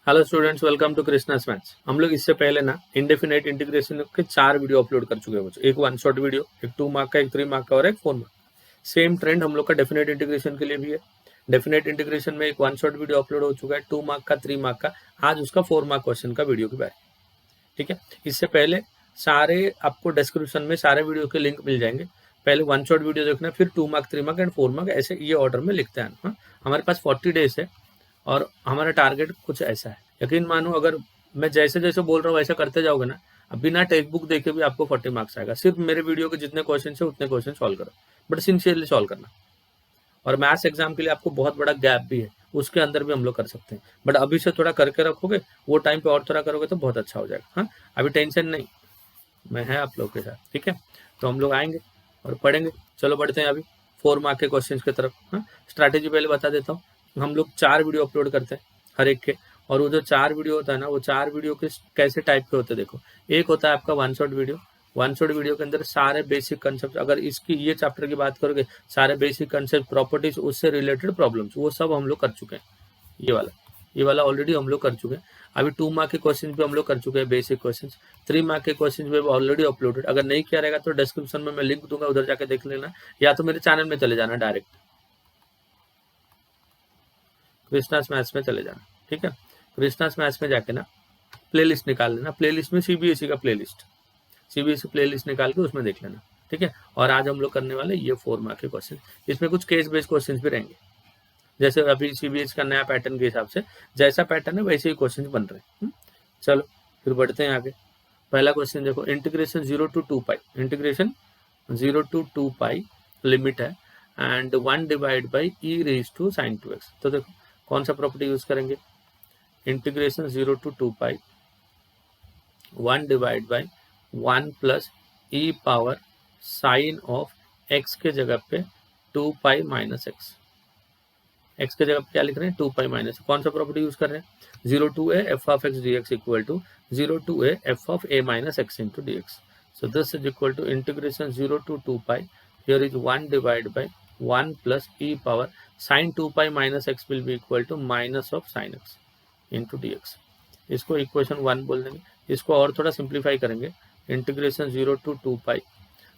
Hello students, welcome to Krishna's maths. हम लोग इससे पहले ना इंडेफिनाइट इंटीग्रेशन के 4 वीडियो अपलोड कर चुके हैं बच्चों। एक 1 शॉट वीडियो, एक 2 मार्क का, एक 3 मार्क का और एक 4 मार्क। सेम ट्रेंड हम लोग का डेफिनेट इंटीग्रेशन के लिए भी है। डेफिनेट इंटीग्रेशन में एक 1 शॉट वीडियो अपलोड हो चुका है, 2 मार्क का, 3 मार्क का। आज उसका 4 मार्क क्वेश्चन का वीडियो की बारी। ठीक है, इससे पहले सारे आपको डिस्क्रिप्शन में सारे वीडियो के लिंक मिल जाएंगे। पहले 1 शॉट वीडियो देखना, फिर 2 मार्क, 3 मार्क एंड 4 मार्क, ऐसे ये ऑर्डर में लिखते हैं। हाँ? हमारे पास 40 डेज है और हमारा टारगेट कुछ ऐसा है। यकीन मानो, अगर मैं जैसे जैसे बोल रहा हूँ वैसा करते जाओगे ना, अब बिना टेक्स्ट बुक देखे भी आपको 40 मार्क्स आएगा। सिर्फ मेरे वीडियो के जितने क्वेश्चन है उतने क्वेश्चन सॉल्व करो, बट सिंसियरली सॉल्व करना। और मैथ्स एग्जाम के लिए आपको बहुत बड़ा गैप भी है, उसके अंदर भी हम लोग कर सकते हैं, बट अभी से थोड़ा करके रखोगे, वो टाइम पे और थोड़ा करोगे तो बहुत अच्छा हो जाएगा। हाँ, अभी टेंशन नहीं, मैं है आप लोग के साथ। ठीक है, तो हम लोग आएंगे और पढ़ेंगे। चलो बढ़ते हैं अभी 4 मार्क के क्वेश्चन की तरफ। हाँ, स्ट्रैटेजी पहले बता देता हूँ। हम लोग 4 वीडियो अपलोड करते हैं हर एक के, और वो जो 4 वीडियो होता है ना, वो 4 वीडियो के कैसे टाइप के होते हैं देखो। एक होता है आपका 1 शॉट वीडियो। 1 शॉट वीडियो के अंदर सारे बेसिक कंसेप्ट, अगर इसकी ये चैप्टर की बात करोगे, सारे बेसिक कंसेप्ट, प्रॉपर्टीज, उससे रिलेटेड प्रॉब्लम्स, वो सब हम लोग कर चुके हैं। ये वाला ऑलरेडी हम लोग कर चुके हैं। अभी 2 मार्क के क्वेश्चन भी हम लोग कर चुके हैं, बेसिक क्वेश्चन। 3 मार्क के क्वेश्चन भी ऑलरेडी अपलोडेड। अगर नहीं किया रहेगा तो डिस्क्रिप्शन में मैं लिंक दूंगा, उधर जाके देख लेना, या तो मेरे चैनल में चले जाना, डायरेक्ट कृष्णास मैथ्स में चले जाना। ठीक है, कृष्णास मैथ्स में जाके ना प्लेलिस्ट निकाल लेना। प्लेलिस्ट में सीबीएसई का प्लेलिस्ट, सीबीएसई प्लेलिस्ट निकाल के उसमें देख लेना। ठीक है, और आज हम लोग करने वाले ये 4 मार्क के क्वेश्चन। इसमें कुछ केस बेस्ड क्वेश्चन भी रहेंगे, जैसे अभी सीबीएसई का नया पैटर्न के हिसाब से जैसा पैटर्न है वैसे ही क्वेश्चन बन रहे हैं। चलो फिर बढ़ते हैं आगे। पहला क्वेश्चन देखो, integration 0 to 2 pi, integration 0 to 2 pi limit है and 1 divide by e raise to sine 2x। तो देखो कौन सा प्रॉपर्टी यूज करेंगे। Integration 0 to 2 pi 1 divide by 1 plus e power sine of x के जगह पे 2 पाई माइनस एक्स। एक्स के जगह पे क्या लिख रहे हैं, 2 पाई माइनस। कौन सा प्रॉपर्टी यूज कर रहे हैं, 0 to a f of x dx equal to 0 to a f of a minus x into dx. So this is equal to integration 0 to 2 pi. Here is 1 divided by 1 plus e power sin 2 pi minus x will be equal to minus of sin x into dx. इसको equation 1 बोल देंगे। इसको और थोड़ा simplify करेंगे, integration 0 to 2 pi.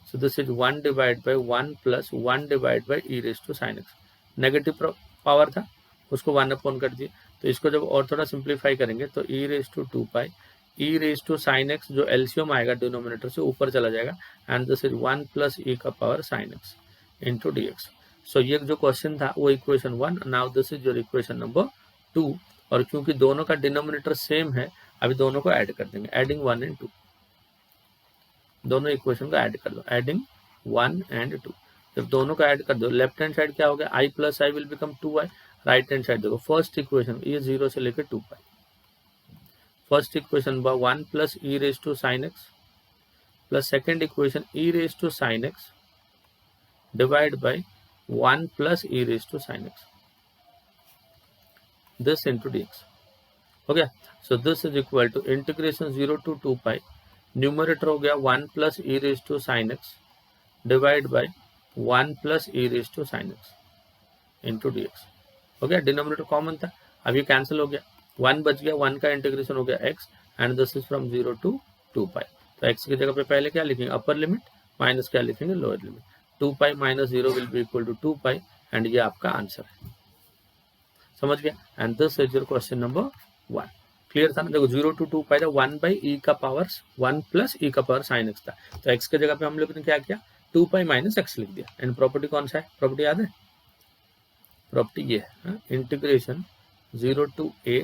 So this is 1 divided by 1 plus 1 divided by e raised to sin x. Negative power था, उसको 1 upon कर दिए। तो इसको जब और थोड़ा सिंप्लीफाई करेंगे तो e raise to 2 pi, e raise to sine x, जो एलसीएम आएगा डिनोमिनेटर से ऊपर चला जाएगा, and this is 1 plus e का power sine x into d x. So ये जो क्वेश्चन था वो equation 1। Now this is your equation number 2। और क्योंकि दोनों का डिनोमिनेटर सेम है, अभी दोनों को ऐड कर देंगे, एडिंग 1 and 2। दोनों इक्वेशन को ऐड कर दो, एडिंग 1 and 2। जब दोनों को ऐड कर दो, लेफ्ट हैंड साइड क्या हो गया, i plus I will become 2i। Right hand side देखो, फर्स्ट इक्वेशन ये 0 से लेकर 2 pi. First equation 1 plus e raise to sine x plus second equation e raise to sine x divide by 1 plus e raise to sine x, this into d x हो गया। So this is equal to integration 0 to 2 pi, numerator हो गया 1 plus e raise to sine x divide by 1 plus e raise to sine x into d x हो गया। Denominator common था, अब ये cancel हो गया, 1 बच गया, 1 का इंटीग्रेशन हो गया x and this is from 0 to 2 पाई। तो x की जगह पे पहले क्या लिखेंगे, अपर लिमिट, माइनस क्या लिखेंगे, lower limit. 2 pi minus 0 will be equal to 2 pi, and ये आपका आंसर है। समझ गया, and this is your question number 1। Clear था ना। देखो 0 to 2 पाई था 1 बाई ई का पावर 1 प्लस ई का पावर साइन एक्स था, तो x के जगह पे हम लोग ने क्या किया, 2 पाई माइनस एक्स लिख दिया। एंड प्रॉपर्टी कौन सा है, प्रॉपर्टी याद है, प्रॉपर्टी ये है, integration 0 to a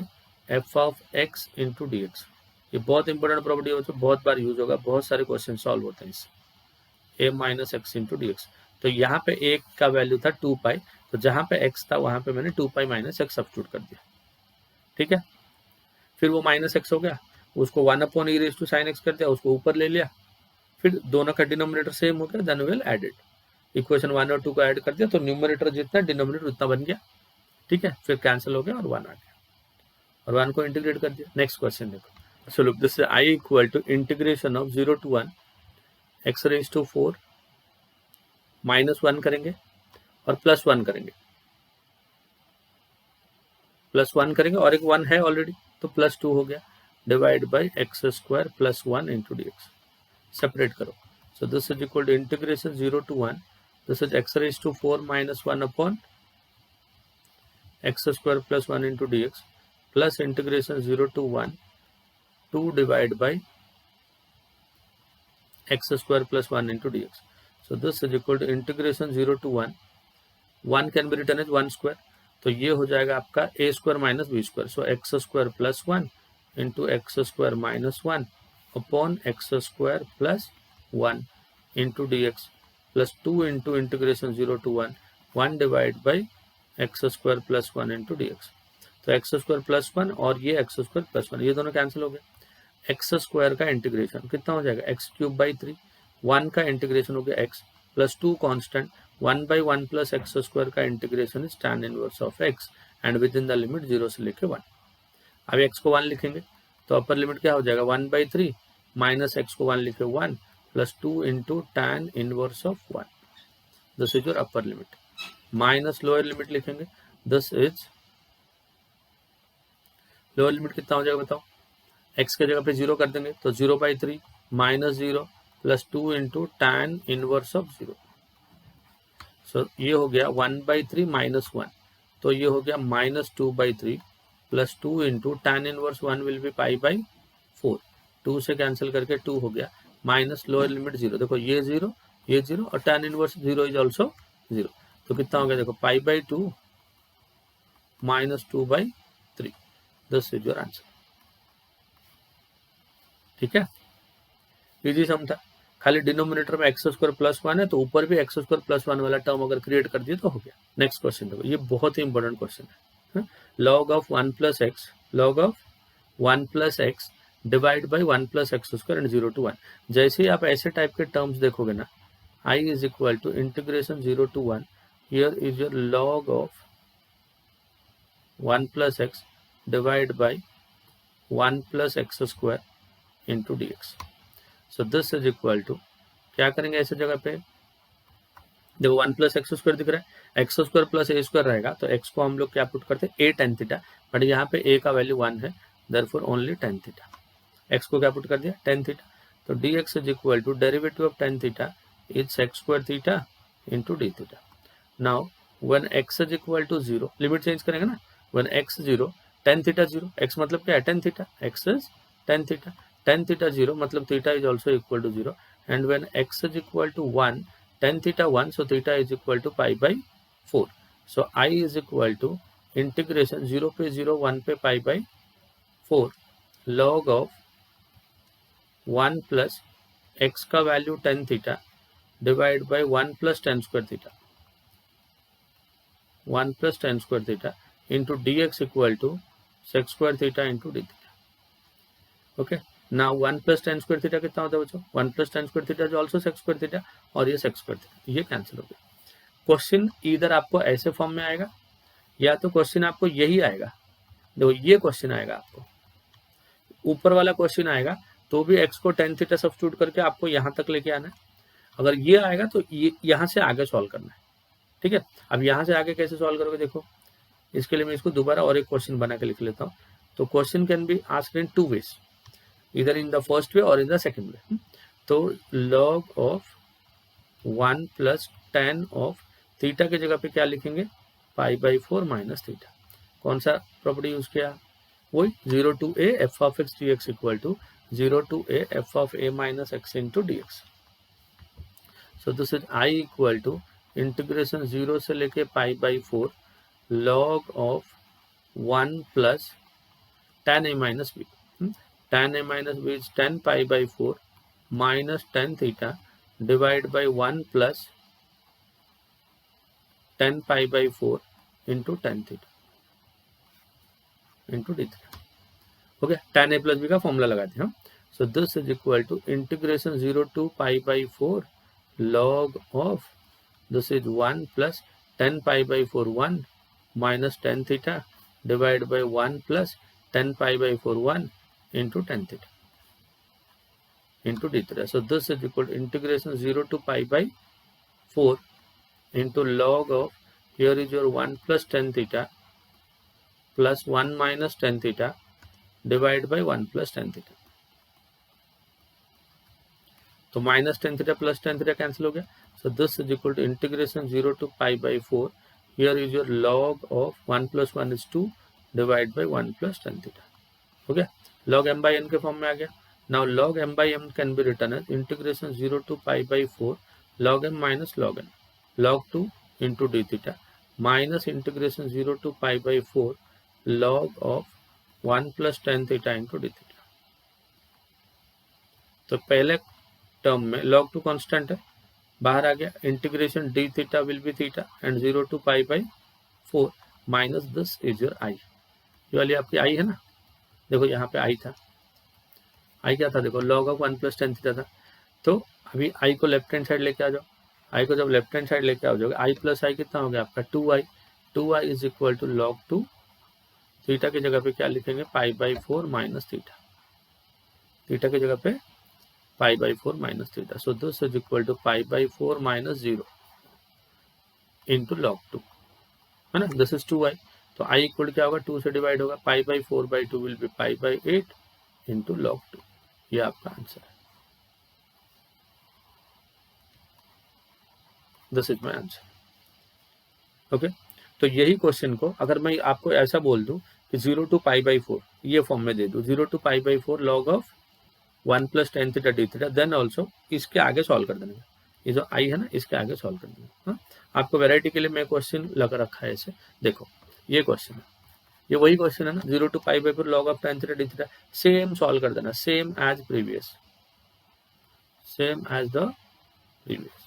f of x into dx। ये बहुत इंपॉर्टेंट प्रॉपर्टी है, बहुत बार यूज होगा, बहुत सारे क्वेश्चन सॉल्व होते हैं इससे। a minus x into d x. तो यहाँ पे a का वैल्यू था 2 पाई, तो जहाँ पे x था वहां पे मैंने 2 पाई माइनस एक्स सब्स्टिट्यूट कर दिया। ठीक है, फिर वो माइनस एक्स हो गया, उसको 1 upon e raise to sine x कर दिया, उसको ऊपर ले लिया, फिर दोनों का डिनोमिनेटर सेम हो गया, then we will added. Equation 1 और 2 को ऐड कर दिया, तो न्यूमरेटर जितना डिनोमिनेटर उतना बन गया। ठीक है, फिर कैंसिल हो गया और 1 आ गया, और 1 को इंटीग्रेट कर दिया। नेक्स्ट क्वेश्चन देखो। So look this I equal to integration of 0 to 1 x raise to 4 minus 1 करेंगे और प्लस 1 करेंगे, प्लस 1 करेंगे, और एक 1 है ऑलरेडी, तो प्लस 2 हो गया divide by x square plus 1 into d x. Separate करो. So this is equal to integration 0 to 1. This is x raise to 4 minus 1 upon x square plus 1 into dx plus integration 0 to 1 2 divided by x square plus 1 into dx. So this is equal to integration 0 to 1. 1 can be written as 1 square. तो ये हो जाएगा आपका a square minus b square. So x square plus 1 into x square minus 1 upon x square plus 1 into dx plus 2 into integration 0 to 1 1 divided by x square plus 1 into d x. तो x square plus 1 और ये x square plus 1 ये दोनों cancel हो गए. X square का integration कितना हो जाएगा एक्स क्यूब बाई 3. 1 का इंटीग्रेशन हो गया x plus 2 constant 1 by 1 plus x square का integration is tan inverse of x and within the limit 0 से लेके 1. अब एक्स को 1 लिखेंगे तो अपर लिमिट क्या हो जाएगा 1 बाई 3 माइनस एक्स को 1 लिखे 1 plus 2 into tan inverse of 1. This is your upper limit. Minus lower limit लिखेंगे. दिस इज लोअर लिमिट कितना हो जाएगा बताओ. एक्स के जगह पे 0 कर देंगे तो 0 by 3 minus 0 plus 2 into tan inverse of 0. सो ये हो गया 1 बाई 3 माइनस 1 तो ये हो गया minus 2 by 3 plus 2 into tan inverse 1 will be pi by 4. 2 से कैंसिल करके 2 हो गया माइनस लोअर लिमिट 0. देखो ये 0 और tan इनवर्स 0 इज ऑल्सो 0. तो कितना हो गया देखो पाई by 2 minus 2 by 3. This is your answer. ठीक है इजी सम था. खाली डिनोमिनेटर में एक्स स्क्वायर प्लस 1 है तो ऊपर भी एक्स स्क्वायर प्लस 1 वाला टर्म अगर क्रिएट कर दिए तो हो गया. नेक्स्ट क्वेश्चन देखो ये बहुत ही इंपॉर्टेंट क्वेश्चन है. Log of 1 plus x log of 1 plus x divide by 1 plus x square and 0 to 1. जैसे ही आप ऐसे टाइप के टर्म्स देखोगे ना i is equal to integration 0 to 1. Here is your log of 1 plus x divided by 1 plus x square into dx. So this is equal to क्या करेंगे ऐसे जगह पे देखो 1 प्लस एक्स स्क्वायर दिख रहा है x square plus a square रहेगा तो x को हम लोग क्या पुट करते हैं a tan थीटा. बट यहाँ पे a का वैल्यू 1 है therefore only tan theta. x को क्या पुट कर दिया tan थीटा. तो dx is equal to derivative of tan theta is sec square theta into d theta. Now when x is equal to 0 limit change करेंगे ना. when x 0 tan theta 0 x मतलब क्या है tan theta x is tan theta. tan theta 0 मतलब theta is also equal to 0 and when x is equal to 1 tan theta 1 so theta is equal to pi by 4. so I is equal to integration 0 पे 0 1 पे pi by 4 log of 1 plus x का value tan theta divide by 1 plus tan square theta 1 plus tan square theta into dx equal to sec square theta into d theta. Okay. Now 1 plus tan square theta कितना होता है बच्चों 1 plus tan square theta is also sec square theta और ये sec square theta ये cancel हो गया. Question इधर आपको ऐसे फॉर्म में आएगा या तो क्वेश्चन आपको यही आएगा. देखो ये क्वेश्चन आएगा आपको ऊपर वाला क्वेश्चन आएगा तो भी x को tan थीटा सब्स्टिट्यूट करके आपको यहाँ तक लेके आना है. अगर ये आएगा तो ये यहाँ से आगे सॉल्व करना है. ठीक है. अब यहाँ से आगे कैसे सॉल्व करोगे देखो इसके लिए मैं इसको दोबारा और एक क्वेश्चन बना के लिख लेता हूँ. तो question can be asked in 2 ways इधर इन द फर्स्ट वे और इन द सेकंड वे. तो log of 1 plus tan of theta की जगह पे क्या लिखेंगे पाई बाई 4 माइनस थीटा. कौन सा प्रॉपर्टी यूज किया वही 0 to a f of x dx equal to 0 to a f of a minus x into dx. So this is i equal to integration 0 से लेके pi by 4 log of 1 plus tan a minus b. tan a minus b is tan pi by 4 minus tan theta divide by 1 plus tan pi by 4 into tan theta into d theta. Okay tan a plus b का formula लगाते हैं. So this is equal to integration 0 to pi by 4 log of this is 1 plus tan pi by 4 1 minus tan theta divided by 1 plus tan pi by 4 1 into tan theta into d theta. So this is equal to integration 0 to pi by 4 into log of here is your 1 plus tan theta plus 1 minus tan theta divide by 1 plus tan theta. तो minus tan theta plus tan theta cancel हो गया। So this is equal to integration 0 to pi by 4, here is your log of 1 plus 1 is 2 divide by 1 plus tan theta. हो गया, log m by n के form में आ गया। Now log m by m can be return as integration 0 to pi by 4 log m minus log n log 2 into d theta minus integration 0 to pi by 4 log of 1 plus tan theta into d theta. तो पहले term में log 2 constant है, बाहर आ गया, integration d theta will be theta and 0 to pi by 4 minus this is your I. ये वाली आपकी आई है ना, देखो यहाँ पे आई था, आई क्या था, देखो log of 1 plus tan theta था। तो अभी आई को लेफ्ट हैंड साइड लेके आ जाओ, आई को जब लेफ्ट हैंड साइड लेके आ जाओगे, आई प्लस आई कितना हो गया आपका 2i, 2i is equal to log 2 theta की जगह पे क्या लिखेंगे pi by 4 minus theta, theta की जगह पे pi by 4 minus theta. So this is equal to pi by 4 minus 0 into log 2, है ना, दिस इज 2i। तो i इक्वल क्या होगा, 2 से डिवाइड होगा, पाई by 4 by 2 will B pi by 8 into log 2। ये आपका आंसर है, this is my answer. Okay, तो यही क्वेश्चन को अगर मैं आपको ऐसा बोल दूं कि 0 टू पाई बाई 4 ये फॉर्म में दे दूं, 0 to pi by 4 log of 1 plus tan theta d theta, then also इसके आगे सॉल्व कर देंगे, ये जो आई है ना इसके आगे सॉल्व कर देंगे। हाँ, आपको वेराइटी के लिए मैं क्वेश्चन लगा रखा है ऐसे, देखो ये क्वेश्चन है, ये वही क्वेश्चन है ना, 0 to pi by 4 log of tan theta d theta, same solve कर देना, same as previous, same as the previous.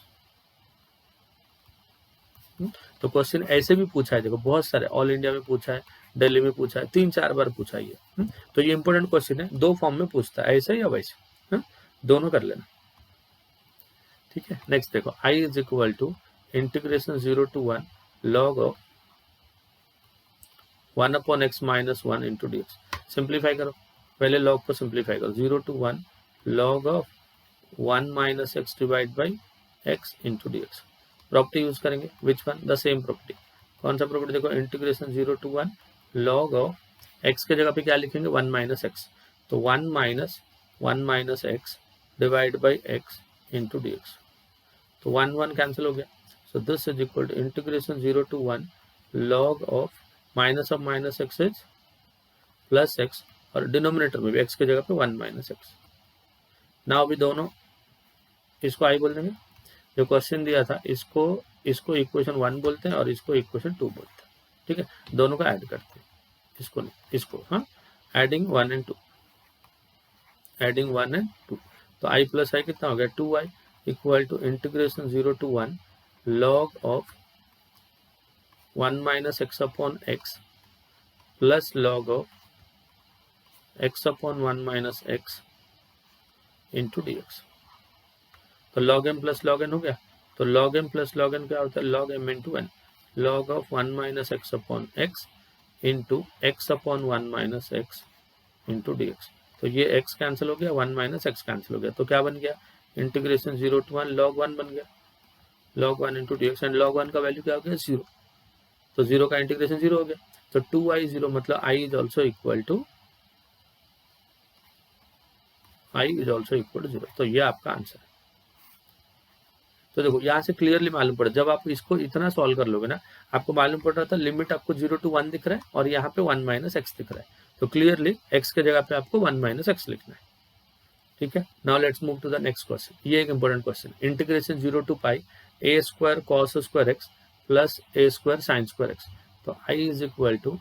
तो क्वेश्चन ऐसे भी पूछा है, देखो बहुत सारे, ऑल इंडिया में पूछा है, दिल्ली में पूछा है, 3-4 बार पूछा है ये। तो ये इंपॉर्टेंट क्वेश्चन है, दो फॉर्म में पूछता है, ऐसे या वैसे, दोनों कर लेना, ठीक है। नेक्स्ट देखो, i is equal to integration 0 to 1 log of 1 upon x minus 1 into d x. Simplify करो, पहले log को सिंप्लीफाई करो, 0 to 1 log of 1 minus x divide by x into d x. Property use करेंगे, which one, the same property. कौन सा property, देखो integration 0 to 1 log of x के जगह पे क्या लिखेंगे 1 माइनस एक्स, तो 1 minus x divide by x into d x. तो 1 कैंसिल हो गया। So this is equal to integration 0 to 1 log of minus x is plus x, और डिनोमिनेटर में भी एक्स की जगह पे 1 माइनस एक्स। नाउ अभी दोनों इसको आई बोल देंगे, जो क्वेश्चन दिया था इसको इक्वेशन 1 बोलते हैं और इसको इक्वेशन 2 बोलते हैं, ठीक है। दोनों को ऐड करते हैं, इसको नहीं, इसको, हाँ, एडिंग 1 एंड 2, एडिंग 1 एंड 2। तो i प्लस आई कितना हो गया 2i equal to integration 0 to 1 log of 1 minus x upon x plus log of x upon 1 minus x into d x. तो log m plus log n हो गया। तो log m plus log n क्या होता है, log m into n, log of 1 minus x upon x into x upon 1 minus x into d x. तो ये x cancel हो गया, 1 माइनस एक्स कैंसिल हो गया, तो क्या बन गया इंटीग्रेशन 0 टू 1 log 1 बन गया, log 1 into d x, and log 1 का वैल्यू क्या हो गया 0, तो 0 का इंटीग्रेशन 0 हो गया। तो 2i 0 मतलब i is also equal to 0, तो ये आपका आंसर है। तो देखो यहाँ से क्लियरली मालूम पड़ा, जब आप इसको इतना सॉल्व कर लोगे ना, आपको मालूम पड़ रहा था लिमिट आपको 0 टू 1 दिख रहा है और यहाँ पे 1 माइनस एक्स दिख रहा है, तो क्लियरली x के जगह पे आपको 1 माइनस एक्स लिखना है, ठीक है। Now let's move to the next question, ये एक important question, integration 0 to pi a square cos square x plus a square sine square x। तो i is equal to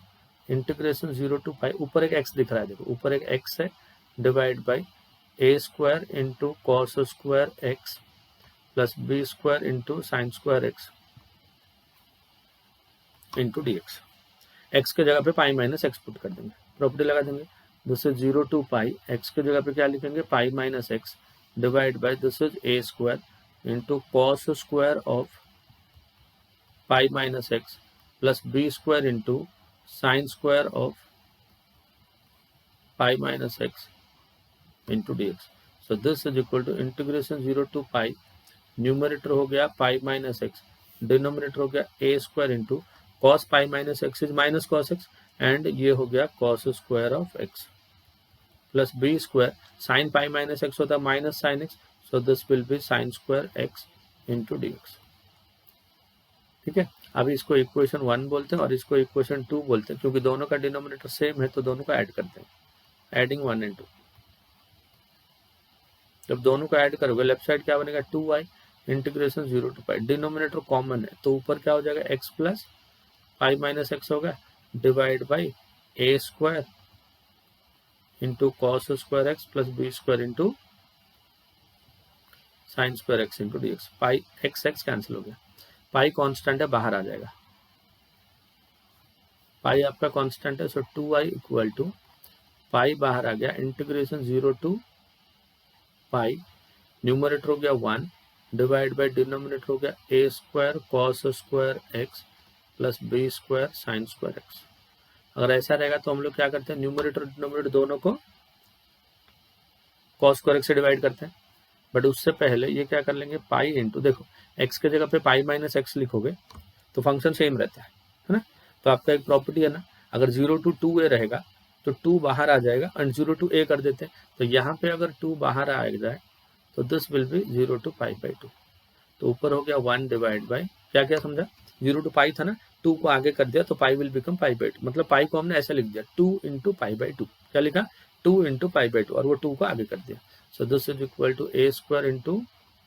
integration 0 to pi, ऊपर एक x दिख रहा है, देखो ऊपर एक x है, divide by a square into cos square x plus b square into sine square x into d x. X के जगह पे पाई माइनस एक्स पुट कर देंगे, प्रॉपर्टी लगा देंगे, this is 0 to pi, x के जगह पे क्या लिखेंगे pi minus x divide by this is a square into cos square of pi minus x plus b square into sine square of pi minus x into d x. So this is equal to integration 0 to pi, numerator हो गया pi minus x, denominator हो गया a square into cos pi minus x is minus cos x, and ये हो गया cos square of x. Plus B square, sine pi minus x होता है minus sine x, so this will be sine square x into d x. ठीक है, अभी इसको equation 1 बोलते हैं और इसको इक्वेशन 2 बोलते हैं, क्योंकि दोनों का डिनोमिनेटर सेम है तो दोनों को ऐड करते हैं, एडिंग 1 and 2। जब दोनों को ऐड करोगे लेफ्ट साइड क्या बनेगा 2y integration 0 to pi, denominator common है तो ऊपर क्या हो जाएगा x plus pi minus x होगा divide by a square into cos square x plus B square into sine square x into d x. Pi x x cancel हो गया, पाई constant है बाहर आ जाएगा, पाई आपका कांस्टेंट है, सो 2y इक्वल टू पाई बाहर आ गया इंटीग्रेशन 0 to पाई, न्यूमरेटर हो गया 1 डिवाइड बाई डिनोमिनेटर हो गया a square cos square x plus B square sine square x. अगर ऐसा रहेगा तो हम लोग क्या करते हैं, न्यूमरेटर डिनोमिनेटर दोनों को कॉस स्क्वायर एक्स से डिवाइड करते हैं, बट उससे पहले ये क्या कर लेंगे पाई इंटू, देखो एक्स के जगह पे पाई माइनस एक्स लिखोगे तो फंक्शन सेम रहता है ना। तो आपका एक प्रॉपर्टी है ना, अगर 0 to 2a रहेगा तो 2 बाहर आ जाएगा एंड 0 to a कर देते हैं, तो यहाँ पे अगर 2 बाहर आ जाए तो this will be 0 to pi by 2। तो ऊपर हो गया 1 डिवाइड बाई क्या क्या समझा, 0 to पाई था ना, 2 को आगे कर दिया तो पाई विल बिकम पाई बाई 2, मतलब पाई को हमने ऐसा लिख दिया 2 इंटू पाई बाई 2, क्या लिखा 2 इंटू पाई बाई 2 और वो 2 को आगे कर दिया। So this is equal to A square into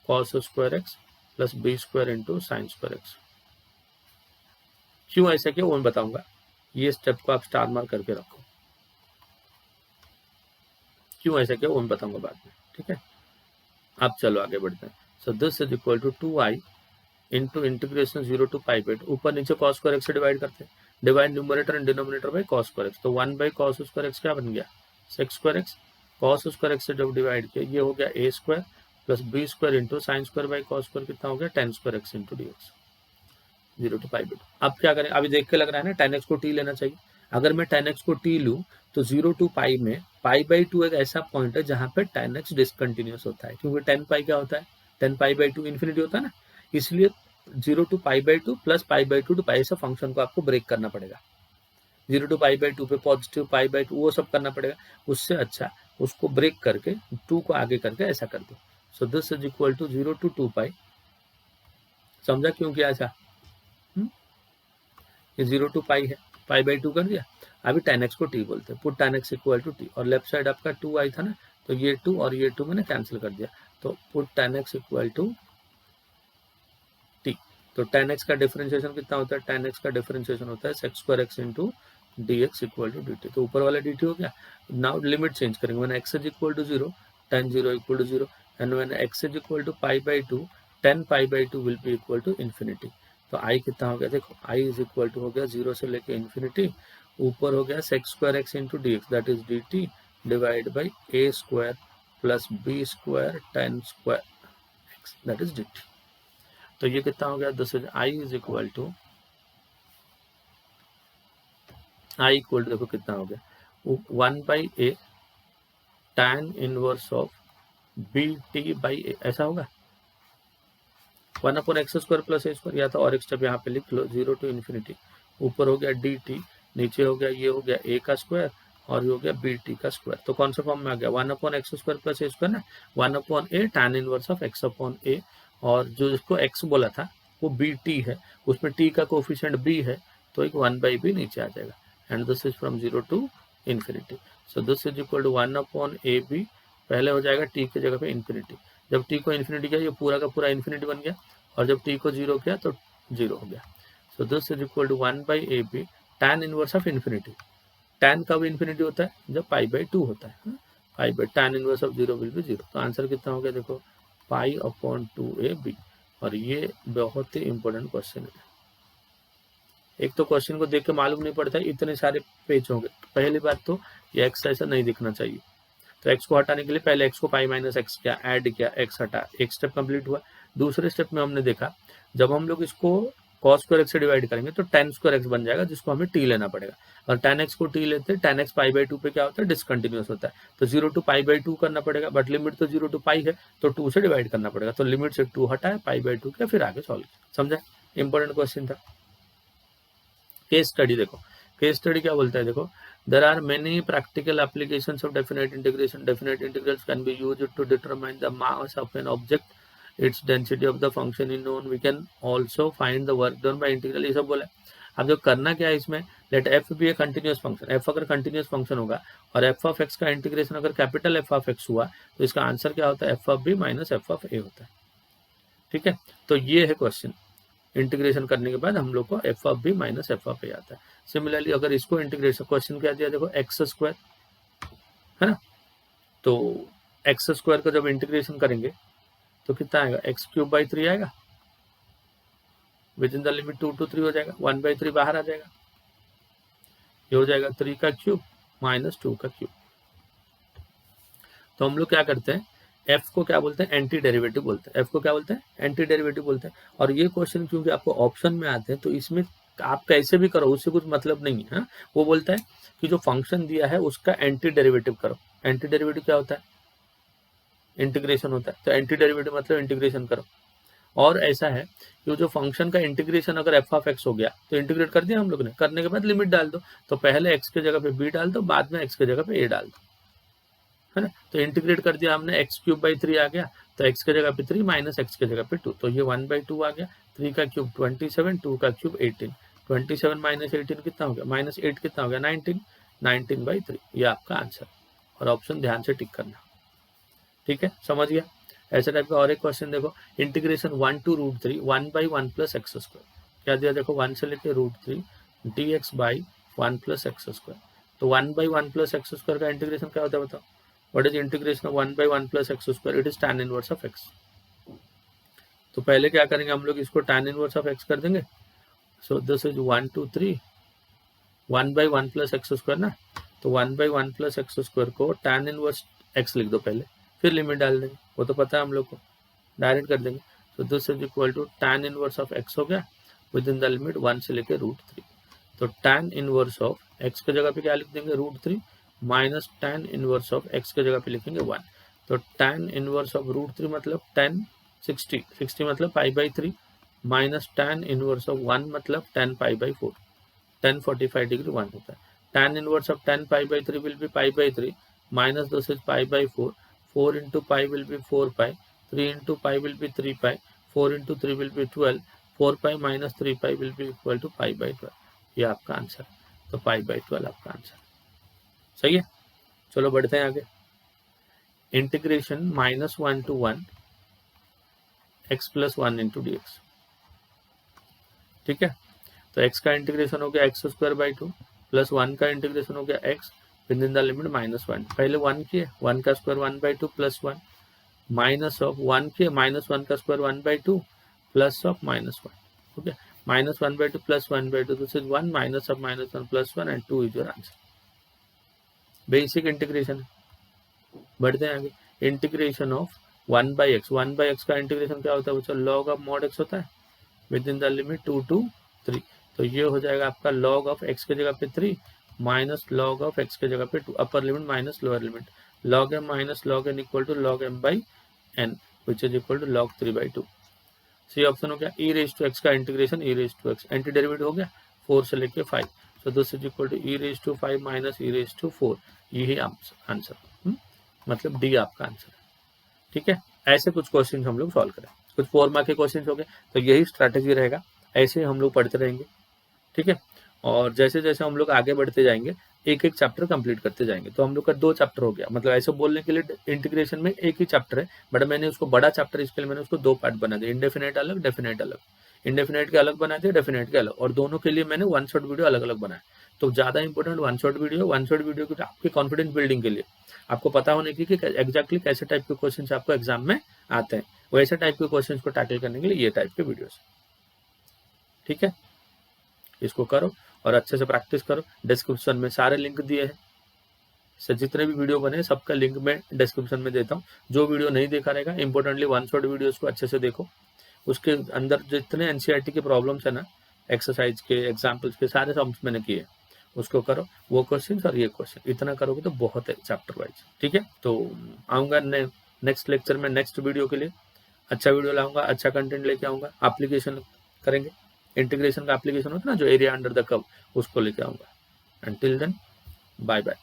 cos square x plus B square into sine square x. क्यों ऐसा किया वो मैं बताऊंगा, ये स्टेप को आप स्टार मार्क करके रखो, क्यों ऐसा किया वो मैं बताऊंगा बाद में। ठीक है, अब चलो आगे बढ़ते हैं। So this is equal to 2i into integration 0 to pi by 2, ऊपर नीचे कॉस स्क्वायर एक्स से डिवाइड करते हैं, divide numerator and denominator by cos square x, तो 1 बाई कॉस स्क्वायर एक्स क्या बन गया sec square x, cos square x से जब डिवाइड किया ये हो गया a square plus B square into sine square by cos square कितना हो गया ten square x into d x 0 to pi by 2। अब क्या करें, अभी देख के लग रहा है ना tan x को t लेना चाहिए, अगर मैं tan x को t लूँ तो 0 to पाई में पाई बाई 2 एक ऐसा पॉइंट है जहाँ पे tan x डिसकंटिन्यूस होता है, क्योंकि tan पाई क्या होता है tan पाई बाई 2 इन्फिनिटी होता है ना, इसलिए 0 to pi by 2 plus pi by 2 to pi, ऐसा फंक्शन को आपको ब्रेक करना पड़ेगा। 0 to पाई बाई 2 पे पॉजिटिव पाई बाई 2 वो सब करना पड़ेगा, उससे अच्छा उसको ब्रेक करके 2 को आगे करके ऐसा कर दो। So this is equal to 0 to 2 pi, समझा क्यों किया ऐसा, ये 0 to पाई है, पाई बाई 2 कर दिया। अभी tan x को t बोलते हैं, put tan x equal to t, और लेफ्ट साइड आपका 2i था ना, तो ये 2 और ये 2 मैंने कैंसिल कर दिया, तो put tan x equal to t। तो tan x का डिफरेंशिएशन कितना होता है, tan x का डिफरेंशिएशन होता है sec square x into d x equal to d t, तो ऊपर वाला dt हो गया। नाउ लिमिट चेंज करेंगे, मैंने x is equal to 0 tan 0 equal to 0 and when x is equal to pi by 2 tan pi by 2 will be equal to infinity. तो i कितना हो गया, देखो i इज इक्वल टू हो गया 0 से लेके इन्फिनिटी, ऊपर हो गया sec square x into d x that is d t divide by a square plus B square tan square x that is d t. तो ये कितना हो गया, this is i is equal to i equal to देखो कितना हो गया 1 by a tan inverse of b t by a, ऐसा होगा 1 upon x square plus a square, या तो और एक स्टेप यहाँ पे लिख लो 0 to इन्फिनिटी, ऊपर हो गया डी टी, नीचे हो गया ये हो गया ए का स्क्वायर और ये हो गया बी टी का स्क्वायर, तो कौन सा फॉर्म में आ गया 1 upon x square plus a square ना, 1 upon a tan inverse of x upon a, और जो इसको एक्स बोला था वो बी टी है, उसमें टी का कोफिशिएंट बी है, तो एक 1 बाई बी नीचे आ जाएगा, and this is from 0 to infinity. So this is equal to 1 upon A B, पहले हो जाएगा टी की जगह पे इन्फिनिटी, जब टी को इन्फिनिटी किया ये पूरा का पूरा इन्फिनिटी बन गया, और जब टी को 0 किया तो 0 हो गया। So this is equal to 1 by A B tan inverse of infinity, tan कब इन्फिनिटी होता है जब पाई बाई 2 होता है, pi by tan inverse of 0 will be 0, तो आंसर कितना हो गया देखो पाई अपॉन 2ab। और ये बहुत ही इंपॉर्टेंट क्वेश्चन है, एक तो क्वेश्चन को देख के मालूम नहीं पड़ता इतने सारे पेज होंगे। पहली बात तो ये एक्स ऐसा नहीं दिखना चाहिए, तो एक्स को हटाने के लिए पहले एक्स को पाई माइनस एक्स किया, ऐड किया, एक्स हटा, एक स्टेप कंप्लीट हुआ। दूसरे स्टेप में हमने देखा जब हम लोग इसको कॉस स्क्वायर एक्स से डिवाइड करेंगे तो tan स्क्वायर एक्स बन जाएगा, जिसको हमें t लेना पड़ेगा, और tan x को t लेते हैं, tan x पाई बाई 2 पे क्या होता है डिसकंटिन्यूस होता है, तो 0 to पाई बाई 2 करना पड़ेगा, बट लिमिट तो 0 to पाई है तो 2 से डिवाइड करना पड़ेगा, तो लिमिट से 2 हटाए पाई बाई 2 किया, फिर आगे सॉल्व किया। समझा, इंपॉर्टेंट क्वेश्चन था। केस स्टडी देखो, केस स्टडी क्या बोलता है, देखो, there are many practical applications of definite integration. Definite integrals can be used to determine the mass of an object, it's density of the function in known. We can also find the work done by integral. ये सब बोला. अब जो करना क्या है इसमें, let F be a continuous function. F अगर कंटिन्यूअस फंक्शन होगा और एफ ऑफ एक्स का इंटीग्रेशन अगर कैपिटल एफ ऑफ एक्स हुआ तो इसका आंसर क्या होता है, f of b minus f of a होता है. ठीक है, तो ये है क्वेश्चन. इंटीग्रेशन करने के बाद हम लोग को f of b minus f of a आता है. सिमिलरली अगर इसको इंटीग्रेशन, क्वेश्चन क्या दिया, देखो एक्स स्क्वायर है ना, तो एक्स स्क्वायर को जब इंटीग्रेशन करेंगे तो कितना आएगा, एक्स क्यूब बाई 3 आएगा. With in the limit 2 to 3 हो जाएगा, 1/3 बाहर आ जाएगा, ये हो जाएगा 3 का क्यूब माइनस 2 का क्यूब. तो हम लोग क्या करते हैं, एफ को क्या बोलते हैं, एंटी डेरिवेटिव बोलते हैं. एफ को क्या बोलते हैं, एंटी डेरिवेटिव बोलते हैं. और ये क्वेश्चन क्योंकि आपको ऑप्शन में आते हैं तो इसमें आप कैसे भी करो उससे कुछ मतलब नहीं है. वो बोलता है कि जो फंक्शन दिया है उसका एंटी डेरिवेटिव करो. एंटी डेरिवेटिव क्या होता है, इंटीग्रेशन होता है. तो एंटी डेरिवेटिव मतलब इंटीग्रेशन करो. और ऐसा है कि जो फंक्शन का इंटीग्रेशन अगर एफ ऑफ एक्स हो गया तो इंटीग्रेट कर दिया हम लोग ने, करने के बाद लिमिट डाल दो. तो पहले एक्स के जगह पे बी डाल दो, बाद में एक्स के जगह पे ए डाल दो, है ना. तो इंटीग्रेट कर दिया हमने, एक्स क्यूब बाई 3 आ गया, तो एक्स के जगह पे 3 माइनस एक्स के जगह पे 2, तो ये 1/2 आ गया. 3 का क्यूब 27, 2 का क्यूब 18. 27 माइनस 18 कितना हो गया, माइनस 8 कितना हो गया, 19. 19/3 ये आपका आंसर. और ऑप्शन ध्यान से टिक करना. ठीक है, समझ गया. ऐसे टाइप का और एक क्वेश्चन देखो, integration 1 to √3 1/1 plus x square. क्या दिया, देखो 1 से लेके √3 dx by 1 plus x square. तो 1/1 प्लस एक्स स्क्वायर का इंटीग्रेशन क्या होता है बताओ. What is integration of 1/1 plus x square, it is tan inverse of x. तो पहले क्या करेंगे हम लोग, इसको tan इनवर्स ऑफ एक्स कर देंगे. सो this is 1 to 3 1/1 plus x square ना. तो 1/1 प्लस एक्स स्क्वायर को tan इनवर्स एक्स लिख दो पहले, फिर लिमिट डाल देंगे, वो तो पता है हम लोग को, डायरेक्ट कर देंगे. तो this is equal to tan inverse of x हो गया विद इन द लिमिट 1 से लेके √3. तो tan इनवर्स ऑफ एक्स के जगह पे क्या लिख देंगे, √3 minus tan inverse of x के जगह पे लिखेंगे 1. तो tan इनवर्स ऑफ √3 मतलब 10 60, 60 मतलब π/3 माइनस tan इनवर्स ऑफ 1 मतलब 10 π/4, 10 45 डिग्री 1 होता है. tan inverse of 10 π/3 will be π/3 minus this is π/4. 4 into pi will be 4 pi, 3 into pi will be 3 pi, 4 into 3 will be 12, 4 pi minus 3 pi will be equal to π/12. ये आपका answer. तो π/12 आपका answer. सही है. चलो बढ़ते हैं आगे. Integration -1 to 1 x plus 1 into dx. ठीक है, तो x का इंटीग्रेशन हो गया x स्क्वायर बाई 2 प्लस 1 का इंटीग्रेशन हो गया x with in the limit -1. पहले 1 किए, 1 का स्क्वायर 1/2 प्लस 1 माइनस ऑफ 1 किए, -1 का square 1/2 plus of -1. Okay, -1/2 plus 1/2, this is 1 minus of -1 plus 1 and 2 is your answer. Basic integration है. बढ़ते हैं आगे. Integration of 1/x. 1/x का इंटीग्रेशन क्या होता है बच्चों, log ऑफ mod x होता है with in the limit 2 to 3. तो ये हो जाएगा आपका log ऑफ x के जगह पे 3 माइनस log ऑफ x के जगह पे 2, upper limit minus lower limit. log m minus log n equal to log m by n which is equal to log 3/2. C option हो गया. e रेज टू x का integration e raise to x, anti derivative हो गया 4 से लेके 5. So this is equal to e raise to 5 minus e raise to 4. यही answer, मतलब D आपका आंसर है. ठीक है, ऐसे कुछ क्वेश्चन हम लोग सॉल्व करें. कुछ 4 मार्क के क्वेश्चन हो गए, तो यही स्ट्रैटेजी रहेगा, ऐसे हम लोग पढ़ते रहेंगे. ठीक है, और जैसे जैसे हम लोग आगे बढ़ते जाएंगे एक एक चैप्टर कंप्लीट करते जाएंगे. तो हम लोग का 2 चैप्टर हो गया, मतलब ऐसे बोलने के लिए इंटीग्रेशन में एक ही चैप्टर है, बट मैंने उसको बड़ा चैप्टर, इसके लिए मैंने उसको 2 पार्ट बना दिया. इंडेफिनेट अलग, डेफिनेट अलग. इंडेफिनेट के अलग बना दिया, डेफिनेट के अलग, और दोनों के लिए मैंने 1 शॉट वीडियो अलग अलग बनाया. तो ज़्यादा इंपॉर्टेंट 1 शॉट वीडियो की आपके कॉन्फिडेंस बिल्डिंग के लिए, आपको पता होने की कि एग्जैक्टली कैसे टाइप के क्वेश्चन आपको एग्जाम में आते हैं, वैसे टाइप के क्वेश्चन को टैकल करने के लिए ये टाइप के वीडियोस. ठीक है, इसको करो और अच्छे से प्रैक्टिस करो. डिस्क्रिप्शन में सारे लिंक दिए हैं, जितने भी वीडियो बने सबका लिंक मैं डिस्क्रिप्शन में देता हूँ. जो वीडियो नहीं देखा रहेगा, इंपॉर्टेंटली 1 शॉट वीडियोस को अच्छे से देखो. उसके अंदर जितने एनसीईआरटी के प्रॉब्लम्स है ना, एक्सरसाइज के, एग्जाम्पल्स के, सारे सॉल्व मैंने किए, उसको करो. वो क्वेश्चन और ये क्वेश्चन, इतना करोगे तो बहुत है चैप्टर वाइज. ठीक है, तो आऊँगा नेक्स्ट लेक्चर में, नेक्स्ट वीडियो के लिए अच्छा वीडियो लाऊंगा, अच्छा कंटेंट लेके आऊँगा. एप्लीकेशन करेंगे, इंटीग्रेशन का एप्लीकेशन होता है ना, जो एरिया अंडर द कर्व, उसको लेके आऊँगा. Until then, bye bye.